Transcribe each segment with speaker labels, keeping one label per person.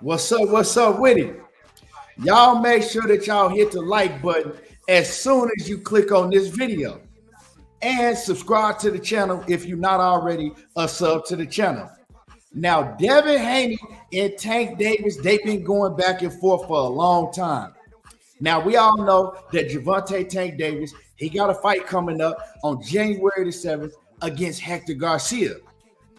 Speaker 1: What's up with it? Y'all make sure that y'all hit the like button as soon as you click on this video. And subscribe to the channel if you're not already a sub to the channel. Now, Devin Haney and Tank Davis, they've been going back and forth for a long time. Now, we all know that Gervonta Tank Davis, he got a fight coming up on January the 7th against Hector Garcia.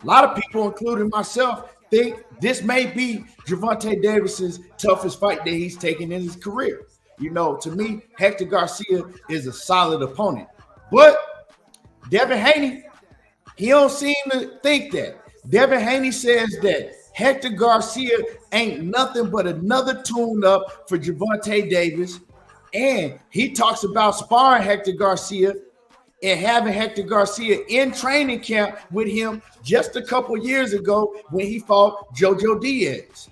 Speaker 1: A lot of people, including myself, think this may be Gervonta Davis's toughest fight that he's taken in his career. You know, to me, Hector Garcia is a solid opponent. But Devin Haney, he don't seem to think that. Devin Haney says that Hector Garcia ain't nothing but another tune-up for Gervonta Davis. And he talks about sparring Hector Garcia and having Hector Garcia in training camp with him just a couple years ago when he fought Jojo Diaz.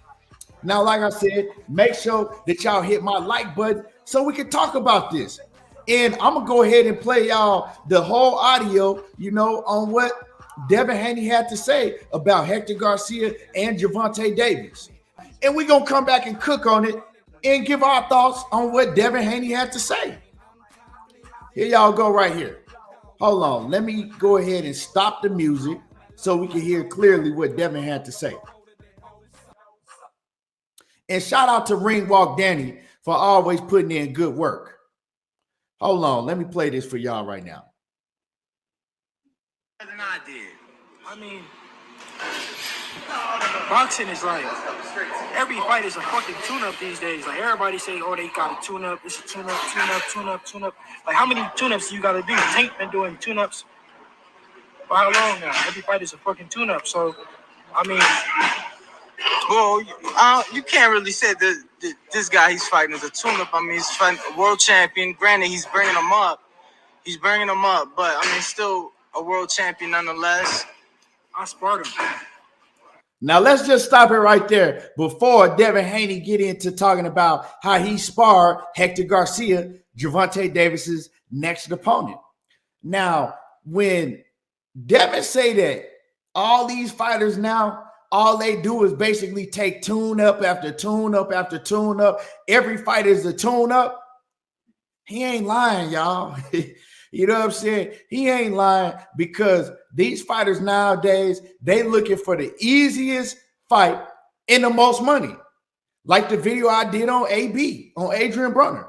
Speaker 1: Now, like I said, make sure that y'all hit my like button so we can talk about this. And I'm going to go ahead and play y'all the whole audio, on what Devin Haney had to say about Hector Garcia and Gervonta Davis. And we're going to come back and cook on it and give our thoughts on what Devin Haney had to say. Here y'all go right here. Hold on. Let me go ahead and stop the music so we can hear clearly what Devin had to say. And shout out to Ring Walk Danny for always putting in good work. Hold on. Let me play this for y'all right now.
Speaker 2: Than I did. I mean, boxing is like every fight is a fucking tune-up these days. Like everybody say, oh, they got a tune-up. It's a tune-up. Like how many tune-ups do you got to do? Tank been doing tune-ups for how long now? Every fight is a fucking tune-up. So, I mean,
Speaker 3: well, you can't really say that this guy he's fighting is a tune-up. I mean, he's fighting a world champion. Granted, he's bringing him up. But I mean, still a world champion nonetheless.
Speaker 2: I sparred him.
Speaker 1: Now, let's just stop it right there before Devin Haney get into talking about how he sparred Hector Garcia, Gervonta Davis's next opponent. Now, when Devin say that all these fighters now, all they do is basically take tune-up after tune-up after tune-up. Every fight is a tune-up. He ain't lying, y'all. You know what I'm saying? He ain't lying because these fighters nowadays, they looking for the easiest fight and the most money. Like the video I did on AB, on Adrian Brunner.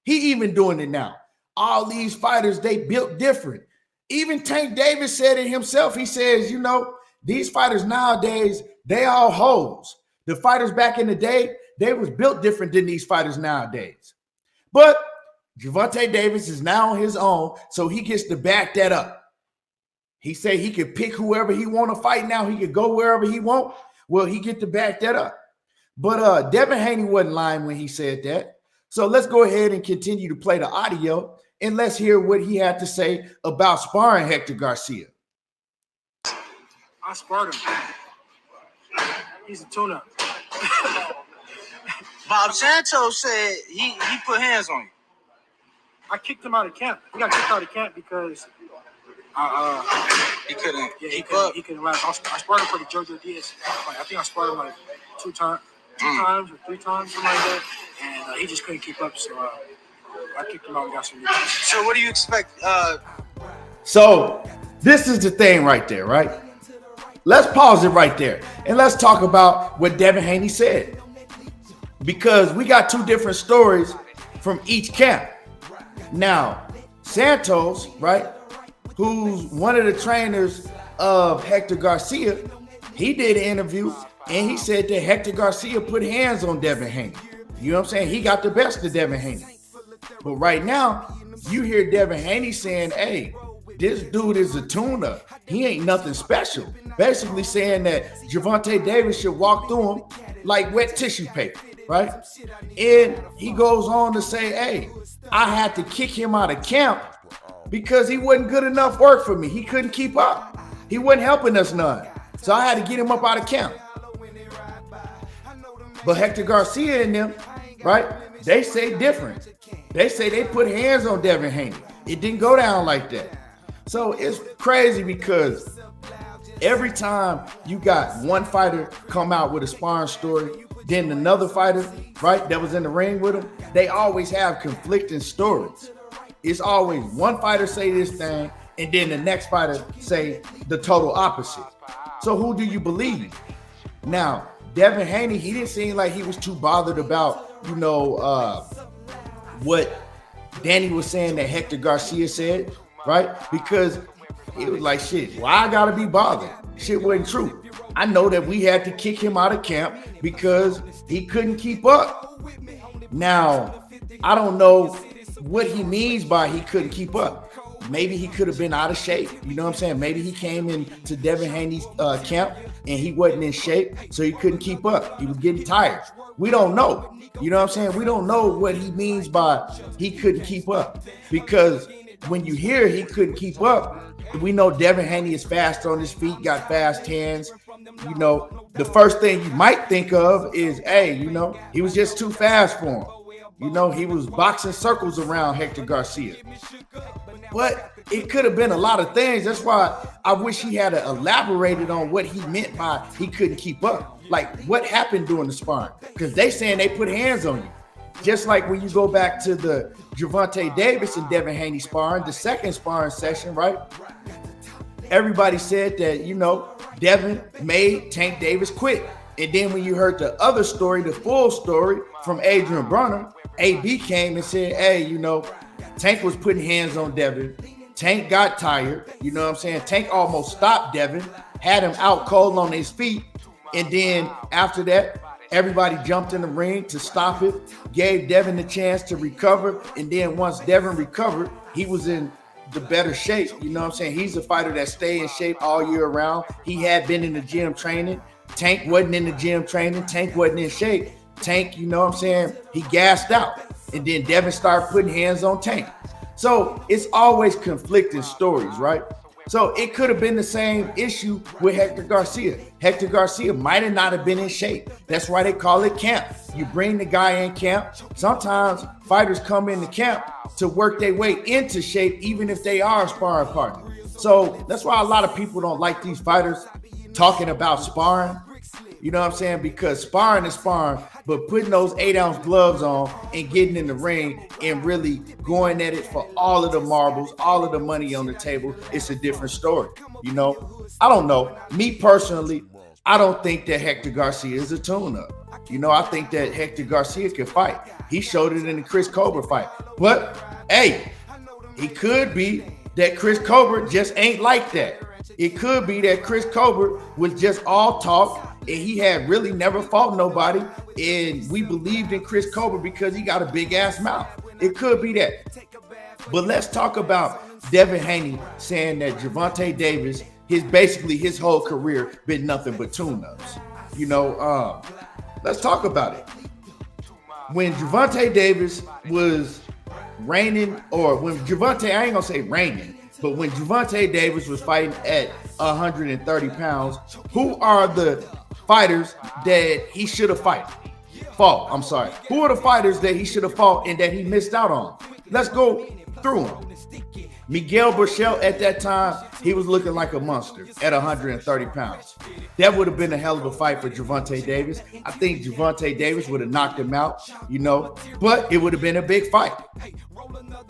Speaker 1: He even doing it now. All these fighters, they built different. Even Tank Davis said it himself. He says, these fighters nowadays, they all hoes. The fighters back in the day, they was built different than these fighters nowadays. But Gervonta Davis is now on his own, so he gets to back that up. He said he could pick whoever he want to fight now. He could go wherever he want. Well, he get to back that up. But Devin Haney wasn't lying when he said that. So let's go ahead and continue to play the audio, and let's hear what he had to say about sparring Hector Garcia.
Speaker 2: I sparred him. He's a tune-up.
Speaker 3: Bob Santos said he put hands on you.
Speaker 2: I kicked him out of camp. He got kicked out of camp because
Speaker 3: he couldn't.
Speaker 2: Yeah, he couldn't last. I sparred him for the Jojo Diaz fight. I think I sparred him like two times or three times, something like that, and he just couldn't keep up. So I kicked him out and got some.
Speaker 3: So what do you expect?
Speaker 1: So this is the thing right there, right? Let's pause it right there and let's talk about what Devin Haney said, because we got two different stories from each camp. Now, Santos, right, who's one of the trainers of Hector Garcia, he did an interview and he said that Hector Garcia put hands on Devin Haney. You know what I'm saying? He got the best of Devin Haney. But right now, you hear Devin Haney saying, hey, this dude is a tune-up. He ain't nothing special. Basically saying that Gervonta Davis should walk through him like wet tissue paper. Right? And he goes on to say, hey, I had to kick him out of camp because he wasn't good enough work for me. He couldn't keep up. He wasn't helping us none. So I had to get him up out of camp. But Hector Garcia and them, right, they say different. They say they put hands on Devin Haney. It didn't go down like that. So it's crazy because every time you got one fighter come out with a sparring story, then another fighter, right, that was in the ring with him, they always have conflicting stories. It's always one fighter say this thing, and then the next fighter say the total opposite. So who do you believe? Now, Devin Haney, he didn't seem like he was too bothered about, what Danny was saying that Hector Garcia said, right? Because it was like, shit, well, I gotta be bothered. Shit wasn't true. I know that we had to kick him out of camp because he couldn't keep up. Now, I don't know what he means by he couldn't keep up. Maybe he could have been out of shape. You know what I'm saying? Maybe he came into Devin Haney's camp and he wasn't in shape, so he couldn't keep up. He was getting tired. We don't know. You know what I'm saying? We don't know what he means by he couldn't keep up. Because when you hear he couldn't keep up, we know Devin Haney is fast on his feet, got fast hands. You know, the first thing you might think of is, hey, he was just too fast for him. He was boxing circles around Hector Garcia. But it could have been a lot of things. That's why I wish he had elaborated on what he meant by he couldn't keep up. Like, what happened during the sparring? Because they saying they put hands on you. Just like when you go back to the Gervonta Davis and Devin Haney sparring, the second sparring session, right? Everybody said that, Devin made Tank Davis quit. And then when you heard the other story, the full story from Adrian Bronner, AB came and said, hey, Tank was putting hands on Devin. Tank got tired. You know what I'm saying? Tank almost stopped Devin, had him out cold on his feet. And then after that, everybody jumped in the ring to stop it, gave Devin the chance to recover. And then once Devin recovered, he was in the better shape. You know what I'm saying? He's a fighter that stay in shape all year round. He had been in the gym training. Tank wasn't in the gym training. Tank wasn't in shape. Tank, you know what I'm saying? He gassed out. And then Devin started putting hands on Tank. So it's always conflicting stories, right? So it could have been the same issue with Hector Garcia. Hector Garcia might have not have been in shape. That's why they call it camp. You bring the guy in camp. Sometimes fighters come into camp to work their way into shape, even if they are a sparring partner. So that's why a lot of people don't like these fighters talking about sparring. You know what I'm saying? Because sparring is sparring, but putting those 8-ounce gloves on and getting in the ring and really going at it for all of the marbles, all of the money on the table, it's a different story. I don't know. Me personally, I don't think that Hector Garcia is a tune-up. I think that Hector Garcia can fight. He showed it in the Chris Colbert fight. But, hey, it could be that Chris Colbert just ain't like that. It could be that Chris Colbert was just all talk and he had really never fought nobody, and we believed in Chris Colbert because he got a big ass mouth. It could be that. But let's talk about Devin Haney saying that Gervonta Davis, his whole career been nothing but tune-ups. Let's talk about it. When Gervonta Davis was reigning, or when Gervonta, I ain't gonna say reigning, but when Gervonta Davis was fighting at 130 pounds, who are the fighters that he should have fought? Who are the fighters that he should have fought and that he missed out on? Let's go through them. Miguel Burchell, at that time, he was looking like a monster at 130 pounds. That would have been a hell of a fight for Gervonta Davis. I think Gervonta Davis would have knocked him out, but it would have been a big fight.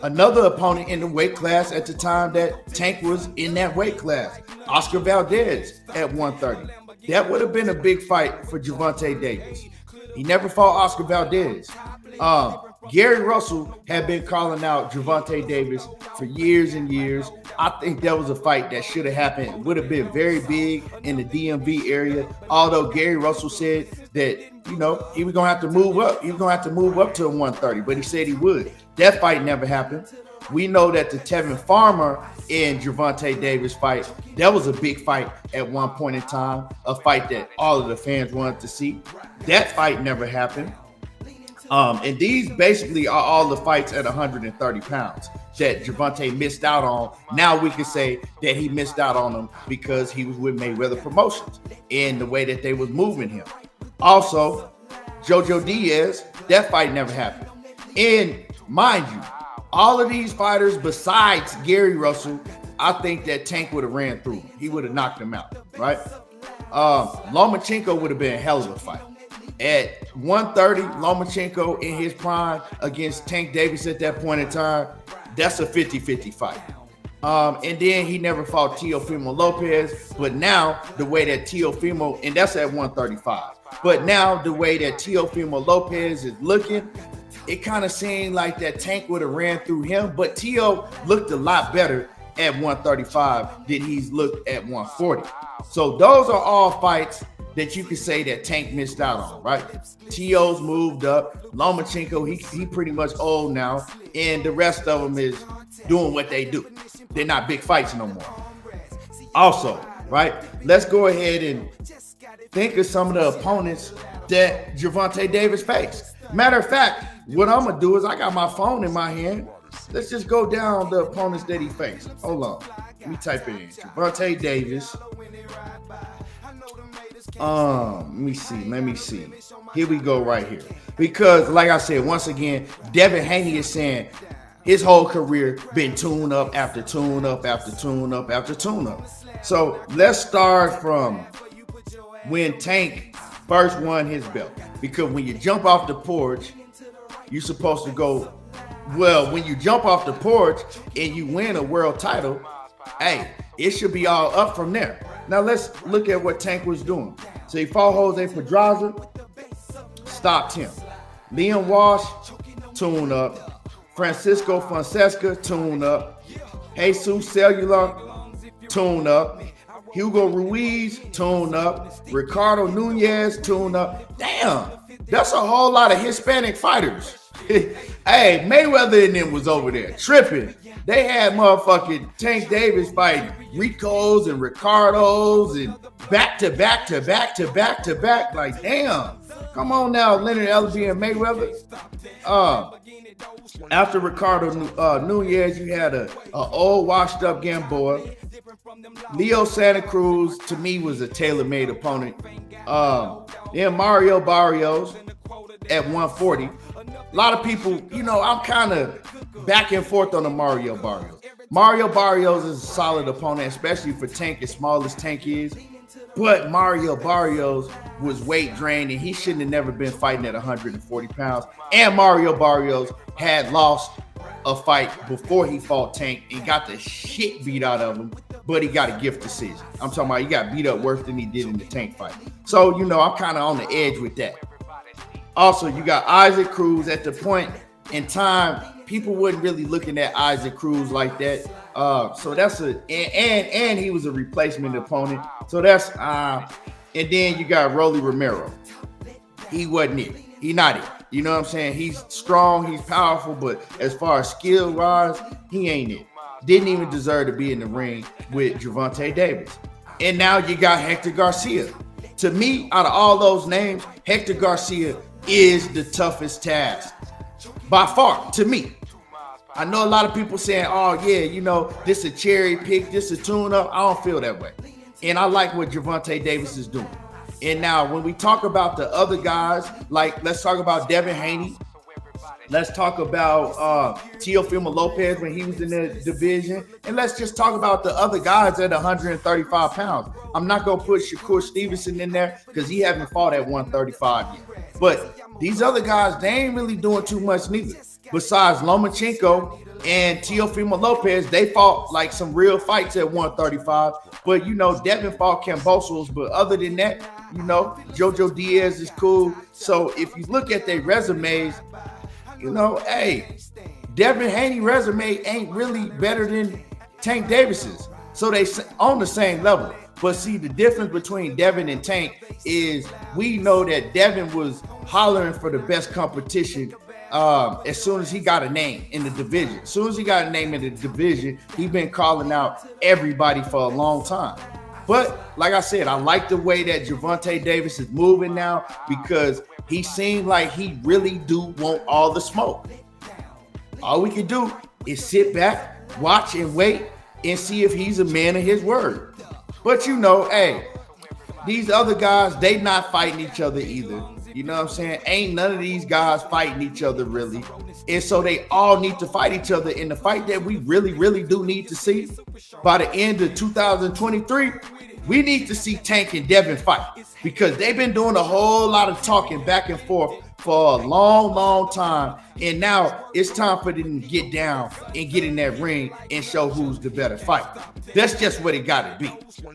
Speaker 1: Another opponent in the weight class at the time that Tank was in that weight class, Oscar Valdez at 130. That would have been a big fight for Gervonta Davis. He never fought Oscar Valdez. Gary Russell had been calling out Gervonta Davis for years and years. I think that was a fight that should have happened. It would have been very big in the DMV area. Although Gary Russell said that, he was going to have to move up. He was going to have to move up to 130, but he said he would. That fight never happened. We know that the Tevin Farmer and Gervonta Davis fight, that was a big fight at one point in time, a fight that all of the fans wanted to see. That fight never happened. And these basically are all the fights at 130 pounds that Gervonta missed out on. Now we can say that he missed out on them because he was with Mayweather Promotions and the way that they was moving him. Also, Jojo Diaz, that fight never happened. And mind you, all of these fighters besides Gary Russell, I think that Tank would have ran through him. He would have knocked him out, right? Lomachenko would have been a hell of a fight. At 130, Lomachenko in his prime against Tank Davis at that point in time, that's a 50-50 fight. And then he never fought Teofimo Lopez, but now the way that Teofimo, and that's at 135, but now the way that Teofimo Lopez is looking, it kind of seemed like that Tank would have ran through him, but Teo looked a lot better at 135 than he's looked at 140. So those are all fights that you could say that Tank missed out on, right? Teo's moved up. Lomachenko, he pretty much old now, and the rest of them is doing what they do. They're not big fights no more. Also, right, let's go ahead and think of some of the opponents that Gervonta Davis faced. Matter of fact, what I'm going to do is I got my phone in my hand. Let's just go down the opponents that he faced. Hold on. Let me type it in. Gervonta Davis. Let me see. Here we go right here. Because, like I said, once again, Devin Haney is saying his whole career been tune up after tune up after tune up after tune up. So let's start from when Tank first won his belt. Because when you jump off the porch, you're supposed to go, well, when you jump off the porch and you win a world title, hey, it should be all up from there. Now let's look at what Tank was doing. So he fought Jose Pedraza, stopped him. Liam Walsh, tune up. Francisco Fonseca, tune up. Jesus Cellular, tune up. Hugo Ruiz, tune up. Ricardo Nunez, tune up. Damn, that's a whole lot of Hispanic fighters. Hey, Mayweather and them was over there tripping. They had motherfucking Tank Davis fighting Ricos and Ricardos and back to back to back to back to back. Like, damn. Come on now, Leonard Ellerbe and Mayweather. After Ricardo Nunez, you had a old washed up Gamboa. Leo Santa Cruz, to me, was a tailor-made opponent. Then Mario Barrios at 140. A lot of people, you know, I'm kind of back and forth on the Mario Barrios. Mario Barrios is a solid opponent, especially for Tank, as small as Tank is. But Mario Barrios was weight drained, and he shouldn't have never been fighting at 140 pounds. And Mario Barrios had lost a fight before he fought Tank and got the shit beat out of him, but he got a gift decision. I'm talking about he got beat up worse than he did in the Tank fight. So, you know, I'm kind of on the edge with that. Also, you got Isaac Cruz. At the point in time, people wasn't really looking at Isaac Cruz like that. So that's and he was a replacement opponent. So that's and then you got Rolly Romero. He wasn't it. He not it. You know what I'm saying? He's strong, he's powerful, but as far as skill wise, he ain't it. Didn't even deserve to be in the ring with Gervonta Davis. And now you got Hector Garcia. To me, out of all those names, Hector Garcia is the toughest task by far to me. I know a lot of people saying, oh yeah, you know, this a cherry pick, this a tune up. I don't feel that way. And I like what Gervonta Davis is doing. And now when we talk about the other guys, like let's talk about Devin Haney. Let's talk about Teofimo Lopez when he was in the division. And let's just talk about the other guys at 135 pounds. I'm not going to put Shakur Stevenson in there because he hasn't fought at 135 yet. But these other guys, they ain't really doing too much neither. Besides Lomachenko and Teofimo Lopez, they fought like some real fights at 135. But, you know, Devin fought Kambosos. But other than that, you know, Jojo Diaz is cool. So if you look at their resumes, you know, hey, Devin Haney resume ain't really better than Tank Davis's. So they on the same level. But see, the difference between Devin and Tank is we know that Devin was hollering for the best competition as soon as he got a name in the division. As soon as he got a name in the division, he been calling out everybody for a long time. But like I said, I like the way that Gervonta Davis is moving now because he seemed like he really do want all the smoke. All we can do is sit back, watch and wait and see if he's a man of his word. But you know, hey, these other guys, they not fighting each other either. You know what I'm saying? Ain't none of these guys fighting each other really. And so they all need to fight each other in the fight that we really, really do need to see by the end of 2023. We need to see Tank and Devin fight because they've been doing a whole lot of talking back and forth for a long, long time. And now it's time for them to get down and get in that ring and show who's the better fighter. That's just what it got to be.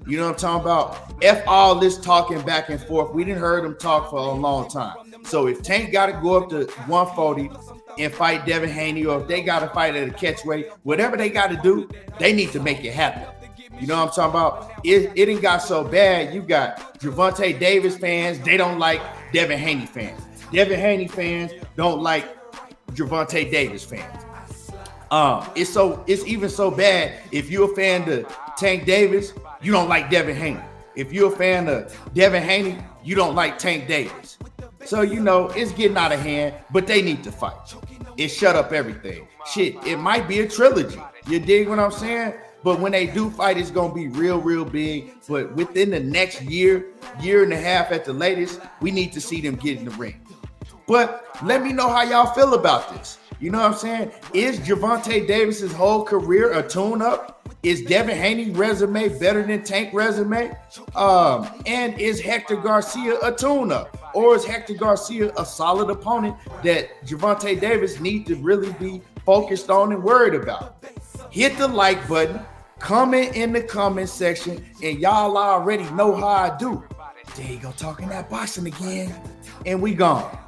Speaker 1: You know what I'm talking about? F all this talking back and forth. We didn't heard them talk for a long time. So if Tank got to go up to 140 and fight Devin Haney, or if they got to fight at a catchweight, whatever they got to do, they need to make it happen. You know what I'm talking about? It ain't got so bad. You got Gervonta Davis fans. They don't like Devin Haney fans. Devin Haney fans don't like Gervonta Davis fans. It's even so bad if you're a fan of Tank Davis, you don't like Devin Haney. If you're a fan of Devin Haney, you don't like Tank Davis. So, you know, it's getting out of hand, but they need to fight. It shut up everything. Shit, it might be a trilogy. You dig what I'm saying? But when they do fight, it's going to be real, real big. But within the next year and a half at the latest, we need to see them get in the ring. But let me know how y'all feel about this. You know what I'm saying? Is Gervonta Davis's whole career a tune-up? Is Devin Haney's resume better than Tank resume? And is Hector Garcia a tune-up? Or is Hector Garcia a solid opponent that Gervonta Davis needs to really be focused on and worried about? Hit the like button, comment in the comment section, and y'all already know how I do. There you go, talking that boxing again, and we gone.